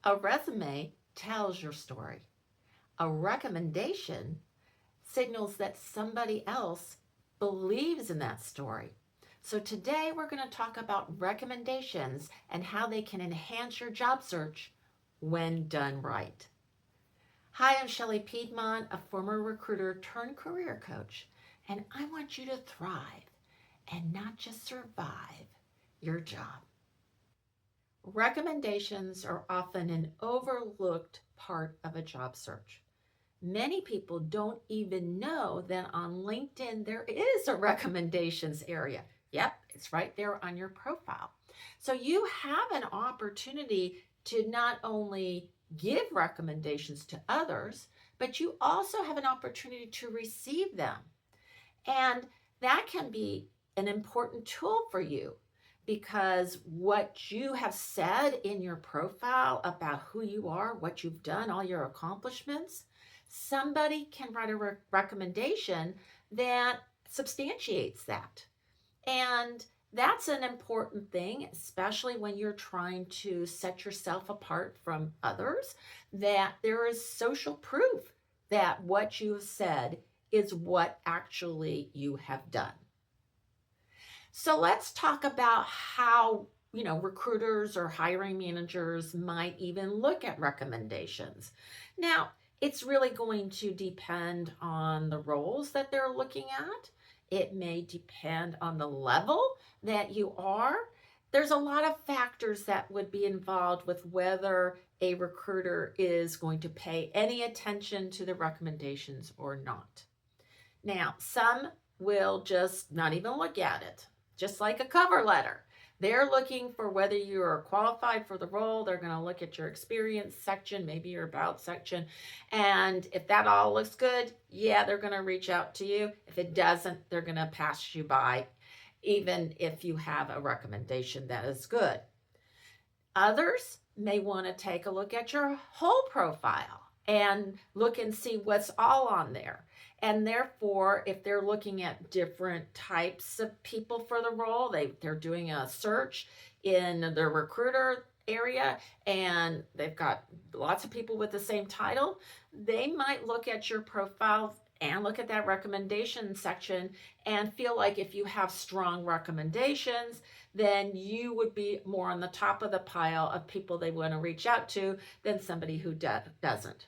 A resume tells your story. A recommendation signals that somebody else believes in that story. So today we're going to talk about recommendations and how they can enhance your job search when done right. Hi, I'm Shelley Piedmont, a former recruiter turned career coach, and I want you to thrive and not just survive your job. Recommendations are often an overlooked part of a job search. Many people don't even know that on LinkedIn there is a recommendations area. Yep, it's right there on your profile. So you have an opportunity to not only give recommendations to others, but you also have an opportunity to receive them. And that can be an important tool for you because what you have said in your profile about who you are, what you've done, all your accomplishments, somebody can write a recommendation that substantiates that. And that's an important thing, especially when you're trying to set yourself apart from others, that there is social proof that what you have said is what actually you have done. So let's talk about how, recruiters or hiring managers might even look at recommendations. Now, it's really going to depend on the roles that they're looking at. It may depend on the level that you are. There's a lot of factors that would be involved with whether a recruiter is going to pay any attention to the recommendations or not. Now, some will just not even look at it, just like a cover letter. They're looking for whether you are qualified for the role. They're going to look at your experience section, maybe your about section. And if that all looks good, yeah, they're going to reach out to you. If it doesn't, they're going to pass you by, even if you have a recommendation that is good. Others may want to take a look at your whole profile and look and see what's all on there. And therefore, if they're looking at different types of people for the role, they're doing a search in the recruiter area and they've got lots of people with the same title, they might look at your profile and look at that recommendation section and feel like if you have strong recommendations, then you would be more on the top of the pile of people they want to reach out to than somebody who doesn't.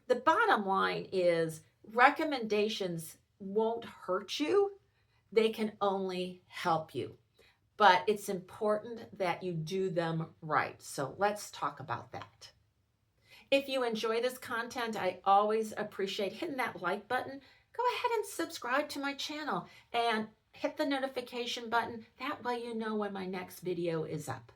The bottom line is recommendations won't hurt you. They can only help you. But it's important that you do them right. So let's talk about that. If you enjoy this content, I always appreciate hitting that like button. Go ahead and subscribe to my channel and hit the notification button. That way you know when my next video is up.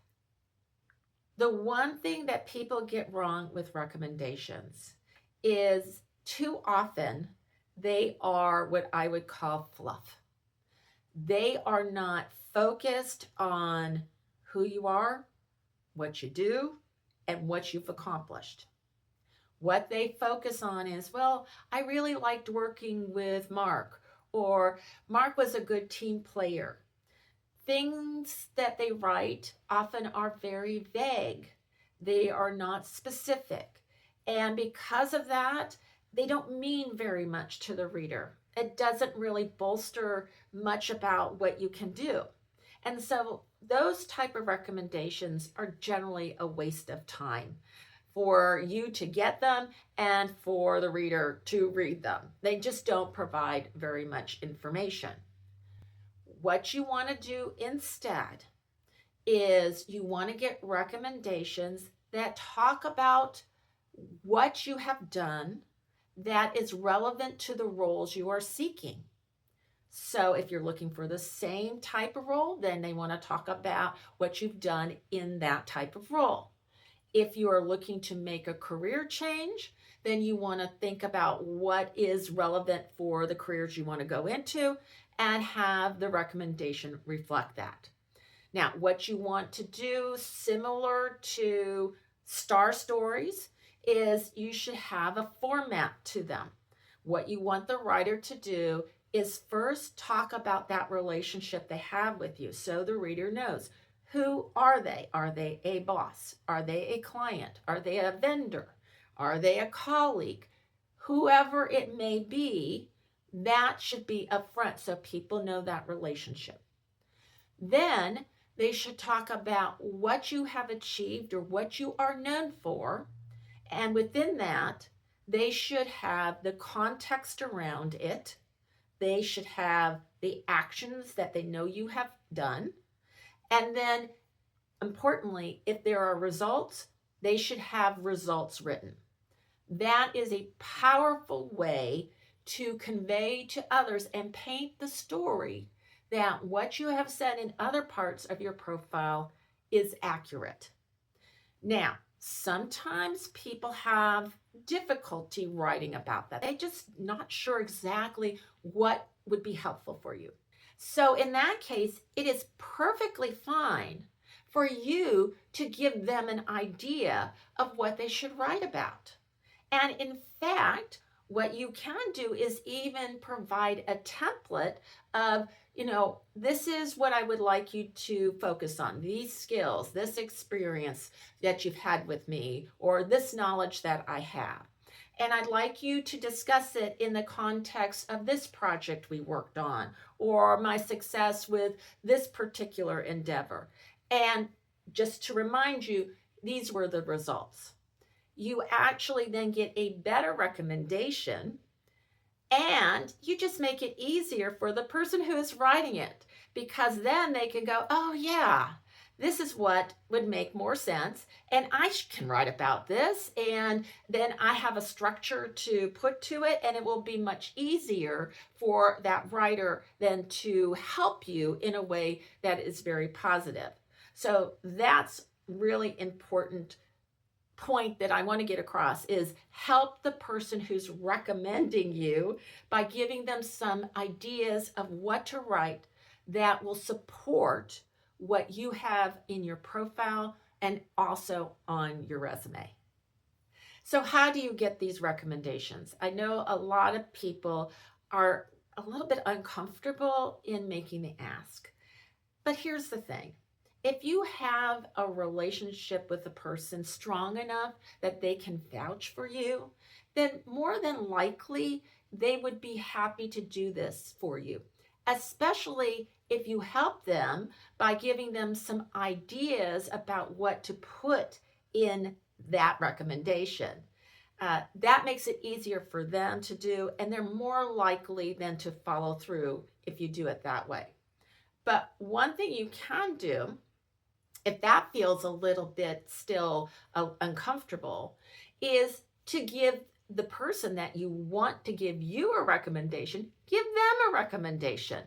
The one thing that people get wrong with recommendations is too often they are what I would call fluff. They are not focused on who you are, what you do, and what you've accomplished. What they focus on is, well, I really liked working with Mark, or Mark was a good team player. Things that they write often are very vague. They are not specific. And because of that, they don't mean very much to the reader. It doesn't really bolster much about what you can do. And so those type of recommendations are generally a waste of time for you to get them and for the reader to read them. They just don't provide very much information. What you want to do instead is you want to get recommendations that talk about what you have done that is relevant to the roles you are seeking. So if you're looking for the same type of role, then they want to talk about what you've done in that type of role. If you are looking to make a career change, then you want to think about what is relevant for the careers you want to go into and have the recommendation reflect that. Now, what you want to do, similar to star stories, is you should have a format to them. What you want the writer to do is first talk about that relationship they have with you so the reader knows Who are they? Are they a boss? Are they a client? Are they a vendor? Are they a colleague? Whoever it may be, that should be upfront so people know that relationship. Then they should talk about what you have achieved or what you are known for. And within that, they should have the context around it. They should have the actions that they know you have done. And then, importantly, if there are results, they should have results written. That is a powerful way to convey to others and paint the story that what you have said in other parts of your profile is accurate. Now, sometimes people have difficulty writing about that. They're just not sure exactly what would be helpful for you. So in that case, it is perfectly fine for you to give them an idea of what they should write about. And in fact, what you can do is even provide a template of, this is what I would like you to focus on, these skills, this experience that you've had with me, or this knowledge that I have. And I'd like you to discuss it in the context of this project we worked on, or my success with this particular endeavor. And just to remind you, these were the results. You actually then get a better recommendation, and you just make it easier for the person who is writing it, because then they can go, oh yeah, this is what would make more sense, and I can write about this, and then I have a structure to put to it, and it will be much easier for that writer then to help you in a way that is very positive. So that's really important point that I want to get across is help the person who's recommending you by giving them some ideas of what to write that will support what you have in your profile and also on your resume. So how do you get these recommendations? I know a lot of people are a little bit uncomfortable in making the ask, but here's the thing. If you have a relationship with a person strong enough that they can vouch for you, then more than likely they would be happy to do this for you, especially if you help them by giving them some ideas about what to put in that recommendation. That makes it easier for them to do, and they're more likely then to follow through if you do it that way. But one thing you can do, if that feels a little bit still uncomfortable, is to give the person that you want to give you a recommendation, give them a recommendation.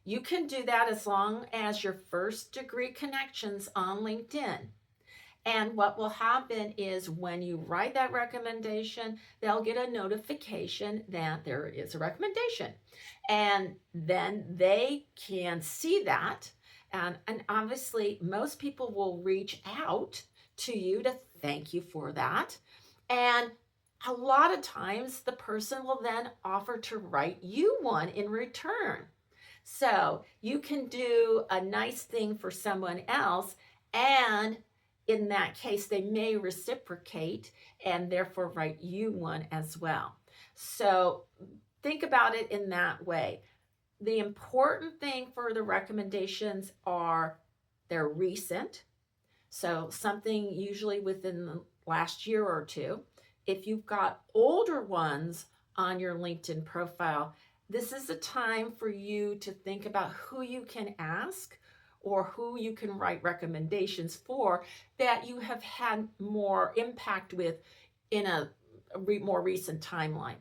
You can do that as long as your first degree connections on LinkedIn. And what will happen is when you write that recommendation, they'll get a notification that there is a recommendation. And then they can see that. And obviously, most people will reach out to you to thank you for that. And a lot of times, the person will then offer to write you one in return. So you can do a nice thing for someone else, and in that case, they may reciprocate and therefore write you one as well. So think about it in that way. The important thing for the recommendations are they're recent. So something usually within the last year or two. If you've got older ones on your LinkedIn profile, this is a time for you to think about who you can ask or who you can write recommendations for that you have had more impact with in a more recent timeline.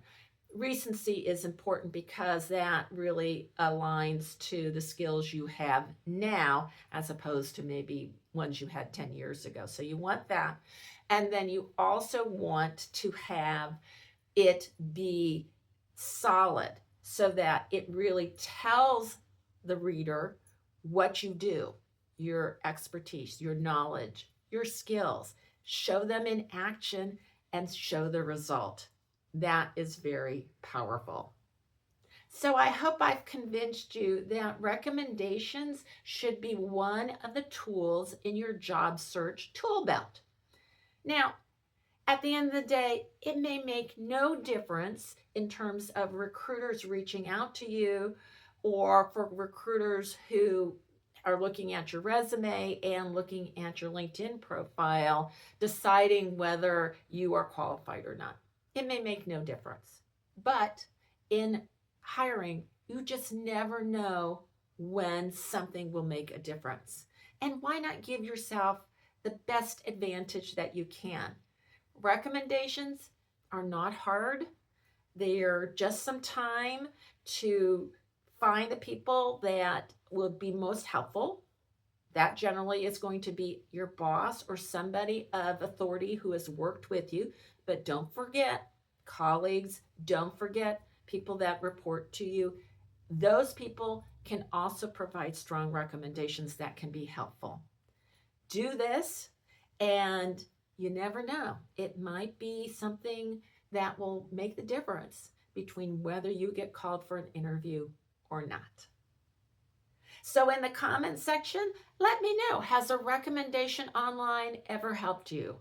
Recency is important because that really aligns to the skills you have now as opposed to maybe ones you had 10 years ago. So you want that. And then you also want to have it be solid so that it really tells the reader what you do, your expertise, your knowledge, your skills. Show them in action and show the result. That is very powerful. So I hope I've convinced you that recommendations should be one of the tools in your job search tool belt. Now, at the end of the day, it may make no difference in terms of recruiters reaching out to you or for recruiters who are looking at your resume and looking at your LinkedIn profile, deciding whether you are qualified or not. It may make no difference. But in hiring, you just never know when something will make a difference. And why not give yourself the best advantage that you can? Recommendations are not hard. They're just some time to find the people that will be most helpful. That generally is going to be your boss or somebody of authority who has worked with you. But don't forget colleagues, don't forget people that report to you. Those people can also provide strong recommendations that can be helpful. Do this, and you never know. It might be something that will make the difference between whether you get called for an interview or not. So, in the comment section, let me know, has a recommendation online ever helped you?